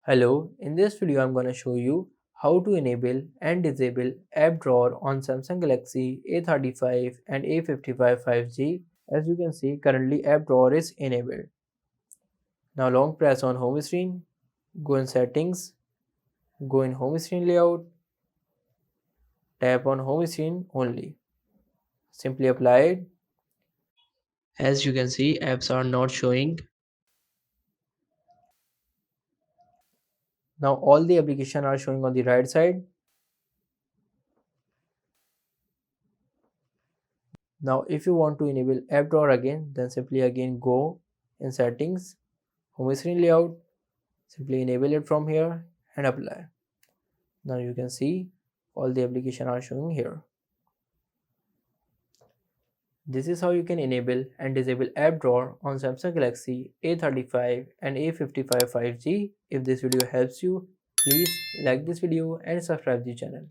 Hello, in this video I'm going to show you how to enable and disable app drawer on Samsung Galaxy A35 and A55 5G. As you can see, currently app drawer is enabled. Now long press on home screen, go in settings, go in home screen layout, tap on home screen only. Simply apply it. As you can see, apps are not showing. Now all the applications are showing on the right side. Now if you want to enable app drawer again, then simply again go in settings, home screen layout, simply enable it from here and apply. Now you can see all the applications are showing here. This is how you can enable and disable app drawer on Samsung Galaxy A35 and A55 5G. If this video helps you, please like this video and subscribe the channel.